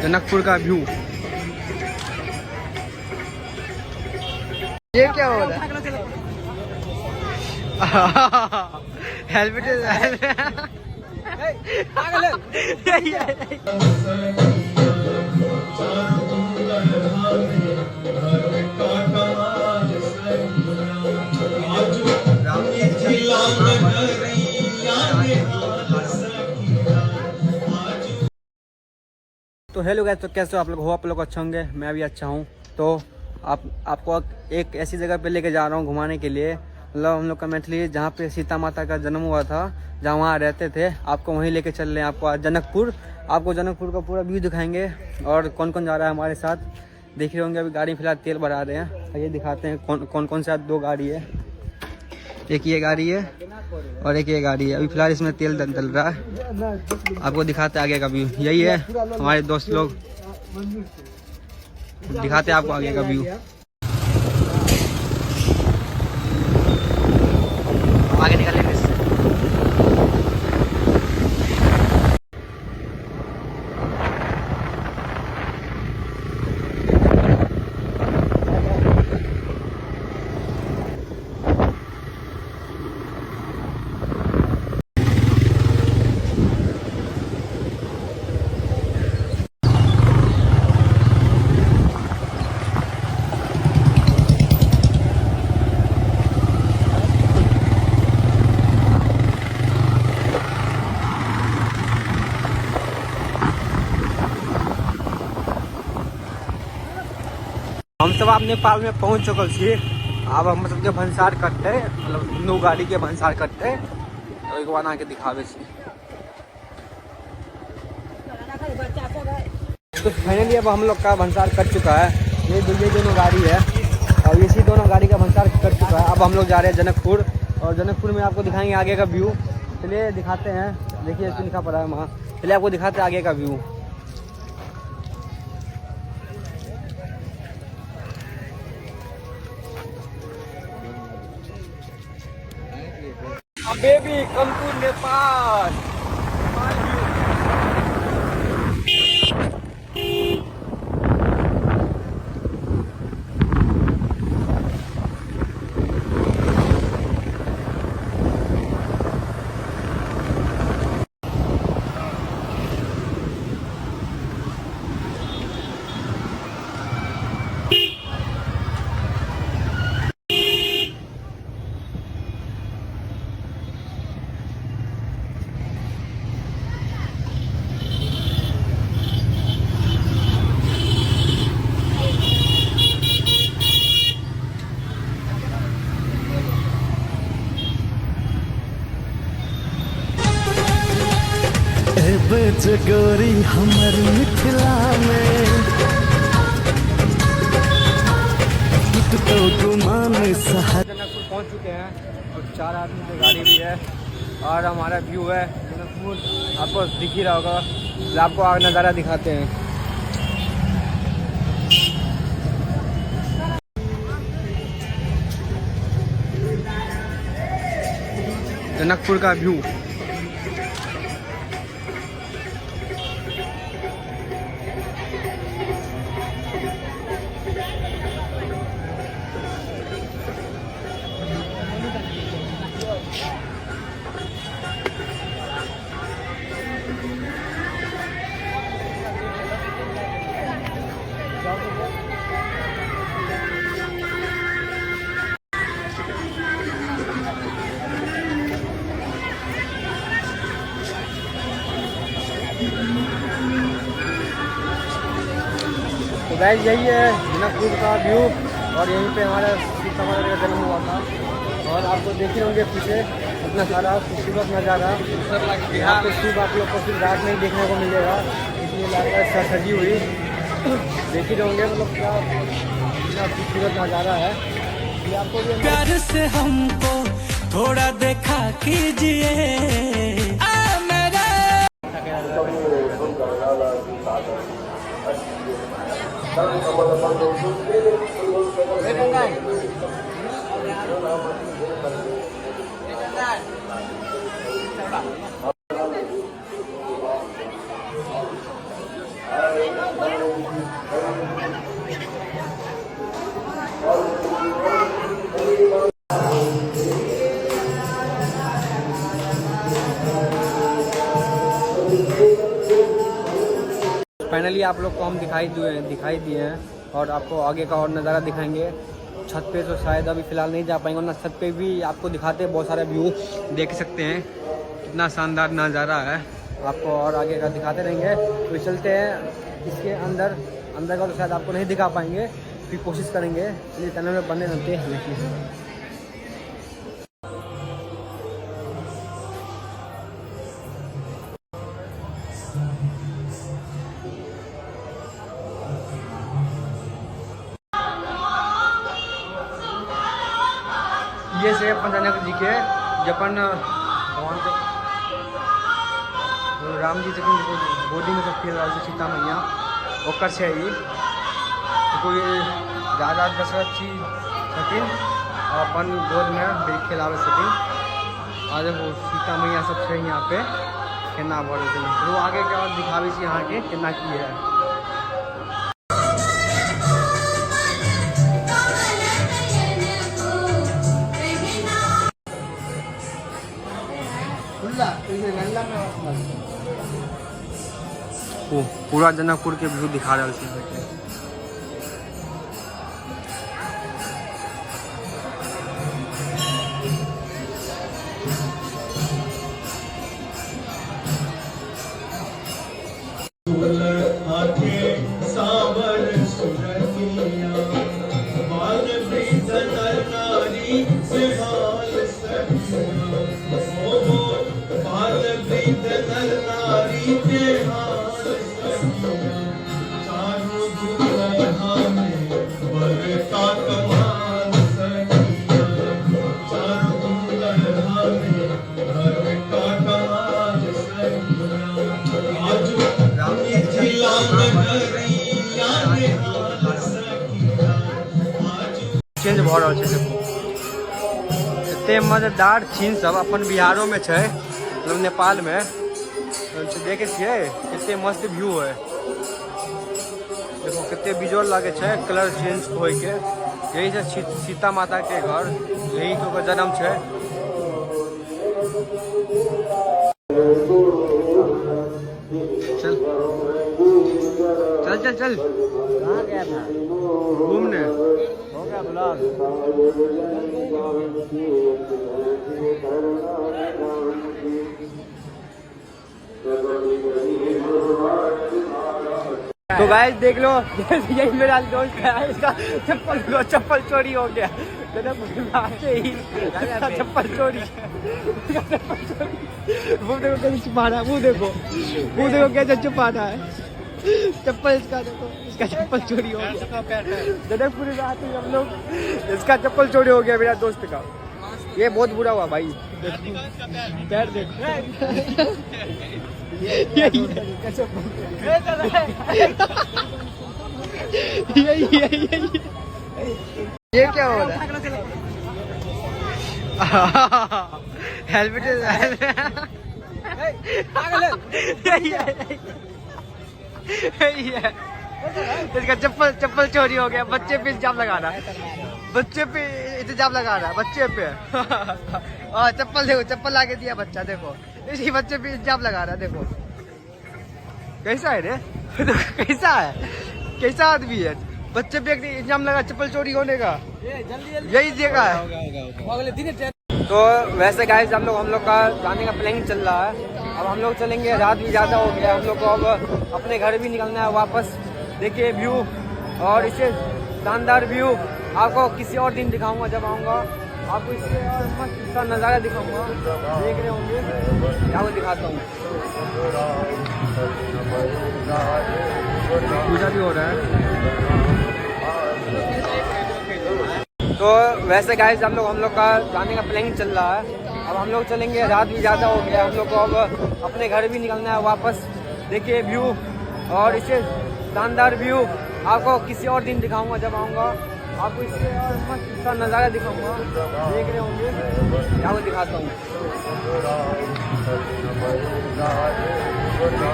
जनकपुर का व्यू। ये क्या हो रहा है? हेलमेट तो हेलो गाइस, तो कैसे हो आप लोग? आप लोग अच्छे होंगे, मैं भी अच्छा हूँ। तो आपको एक ऐसी जगह पे लेके जा रहा हूँ घुमाने के लिए। मतलब हम लोग का मैथिली जहाँ पे सीता माता का जन्म हुआ था, जहाँ वहाँ रहते थे, आपको वहीं लेके चल रहे हैं। आपको आज जनकपुर, आपको जनकपुर का पूरा व्यू दिखाएंगे। और कौन कौन जा रहा है हमारे साथ देख रहे होंगे। अभी गाड़ी फिलहाल तेल भरा रहे हैं, ये दिखाते हैं कौन कौन से। 2 गाड़ी है, एक ये गाड़ी है और एक ये गाड़ी है। अभी फिलहाल इसमें तेल डल रहा है, आपको दिखाते हैं आगे का व्यू। यही है हमारे दोस्त लोग, दिखाते हैं आपको आगे का व्यू। आगे निकलेंगे इससे। हम सब आप नेपाल में पहुंच चुकल छी। अब हम सबके भंसार कटते, मतलब 2 गाड़ी के भंसार कटते, एक बार आके दिखावे छी। तो फाइनली अब हम लोग का भंसार कट चुका है। ये दोनों गाड़ी है और इसी दोनों गाड़ी का भंसार कट चुका है। अब हम लोग जा रहे हैं जनकपुर, और जनकपुर में आपको दिखाएंगे आगे का व्यू। चलिए दिखाते हैं, देखिए इसमें लिखा पड़ा है वहाँ। चलिए आपको दिखाते हैं आगे का view. Baby come to Nepal. गोरी हमर मिथिला में तो गुमान जनकपुर पहुंच चुके हैं और 4 आदमी की गाड़ी भी है और हमारा व्यू है जनकपुर। आपको दिख ही रहा होगा, आपको आगे नज़ारा दिखाते हैं। जनकपुर का व्यू। तो गाइस यही है जनकपुर का व्यू, और यहीं पे हमारा सीता माता का जन्म हुआ था। और आपको देख ही होंगे पीछे इतना सारा खूबसूरत नज़ारा। यहाँ पे सिर्फ आप लोग को सिर्फ रात में ही देखने को मिलेगा, इसलिए लाइट सजी हुई देख ही होंगे। मतलब क्या खूबसूरत नज़ारा है। ये आपको भी प्यार से हमको थोड़ा देखा कीजिए। फाइनली आप लोग को हम दिखाई दिए हैं और आपको आगे का और नज़ारा दिखाएंगे। छत पे तो शायद अभी फ़िलहाल नहीं जा पाएंगे, वरना छत पे भी आपको दिखाते हैं। बहुत सारा व्यू देख सकते हैं, कितना शानदार नज़ारा है। आपको और आगे का दिखाते रहेंगे। तो चलते हैं इसके अंदर का तो शायद आपको नहीं दिखा पाएंगे, फिर कोशिश करेंगे। चलिए चैनल में बने रहते हैं। ये से अपन जनक जी के जपन भगवान के राम जी जखन गोदी में सब खेल रहा है सीता मैया ओकर से ही कोई राजा दशरथ जी छथिन और अपन गोद में खेलावे छथिन। और देखो सीता मैया सब है यहाँ पे केना भर तो आगे के और दिखावे छी यहाँ के केना की है। पूरा जनकपुर के व्यू दिखा रहा है। चेंज भ रहल छै। एते मजेदार चीज सब अपन बिहारो में छै, मतलब नेपाल में देखे छियै कितने मस्त व्यू है। देखो कितने बिजोर लगे छै कलर चेंज होय के। यही से सीता माता के घर, यही तो जन्म छै। चल चल चल चल कहाँ गया था घूमने? हो गया ब्लॉग। तो गाइस देख लो, यही मेरा दोस्त है, इसका चप्पल चोरी हो गया। चप्पल चोरी, वो देखो कैसे छुपा रहा है, वो देखो कैसे छुपा रहा है। चप्पल इसका देखो, इसका चप्पल चोरी हो गया। जनकपुर में आते ही हम लोग, इसका चप्पल चोरी हो गया मेरा दोस्त का। ये बहुत बुरा हुआ भाई। पैर देखो, ये क्या हो रहा है? हेलमेट इसका चप्पल चोरी हो गया। बच्चे पे इल्जाम लगा रहा है, बच्चे पे चप्पल देखो, चप्पल लाके दिया बच्चा, देखो इसी बच्चे पे इल्जाम लगा रहा है। देखो कैसा है रे, कैसा है, कैसा आदमी है। बच्चे पे इल्जाम लगा चप्पल चोरी होने का, यही जगह है। तो वैसे गाइस हम लोग का जाने का प्लानिंग चल रहा है। अब हम लोग चलेंगे, रात भी ज़्यादा हो गया, हम लोग को अब अपने घर भी निकलना है वापस। देखिए व्यू, और इससे शानदार व्यू आपको किसी और दिन दिखाऊंगा। जब आऊँगा आपको इससे और मस्त इसका नज़ारा दिखाऊंगा, देख रहे होंगे। आपको दिखाता हूँ, पूजा भी हो रहा है। तो वैसे गाइस हम लोग का जाने का प्लानिंग चल रहा है। अब हम लोग चलेंगे, रात भी ज़्यादा हो गया, हम लोग को अब अपने घर भी निकलना है वापस। देखिए व्यू, और इससे शानदार व्यू आपको किसी और दिन दिखाऊंगा। जब आऊँगा आपको इससे और मस्त इसका नज़ारा दिखाऊंगा, देख रहे होंगे। आपको दिखाता हूँ,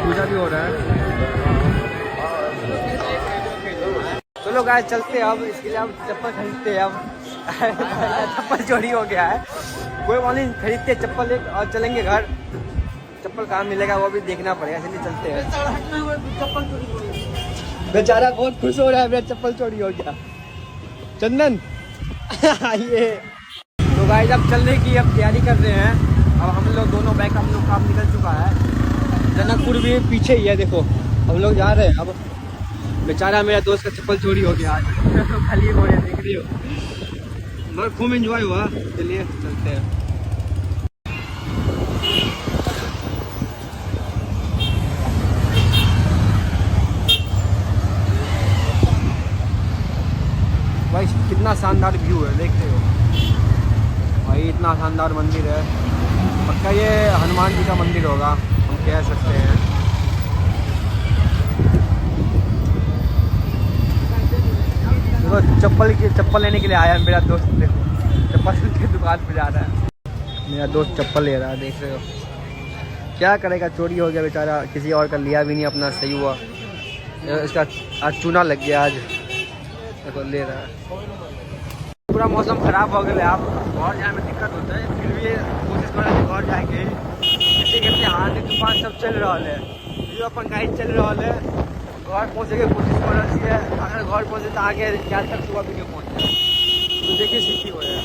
पूजा भी हो रहा है। चलो गाइस चलते हैं अब, इसके लिए अब चप्पल खरीदते हैं अब। चप्पल चोरी हो गया है, कोई बात नहीं, खरीदते हैं चप्पल एक और चलेंगे घर। चप्पल कहाँ मिलेगा वो भी देखना पड़ेगा, चलिए चलते हैं। बेचारा बहुत खुश हो रहा है, मेरा चप्पल चोरी हो गया। चंदन ये तो गाइस अब चलने की अब तैयारी कर रहे हैं। अब हम लोग दोनों बाइक हम लोग काम निकल चुका है, जनकपुर भी पीछे ही है, देखो हम लोग जा रहे हैं अब। बेचारा मेरा दोस्त का चप्पल चोरी हो गया आज। खाली हो रहे देख रही हो, मगर खूब एंजॉय हुआ। चलिए चलते हैं। भाई कितना शानदार व्यू है, देखते हो भाई, इतना शानदार मंदिर है। पक्का ये हनुमान जी का मंदिर होगा, हम कह सकते हैं। देखो चप्पल लेने के लिए आया है मेरा दोस्त, देखो चप्पल की दुकान पे जा रहा है। मेरा दोस्त चप्पल ले रहा है, देख रहे हो। क्या करेगा, चोरी हो गया बेचारा, किसी और का लिया भी नहीं अपना, सही हुआ। इसका आज चूना लग गया आज, देखो ले रहा है। पूरा मौसम खराब हो गया, आप घर जाने में दिक्कत होता है, फिर भी कोशिश कर रहे घर जाएंगे। कितने आंधी तूफान सब चल रहा है, जो अपन गाइड चल रहा है, घर पहुँचे की कोशिश कर रही है। अगर घर पहुँचे तो आगे क्या तक सुबह भी नहीं पहुँचे, तो देखिए सीखी हो जाए।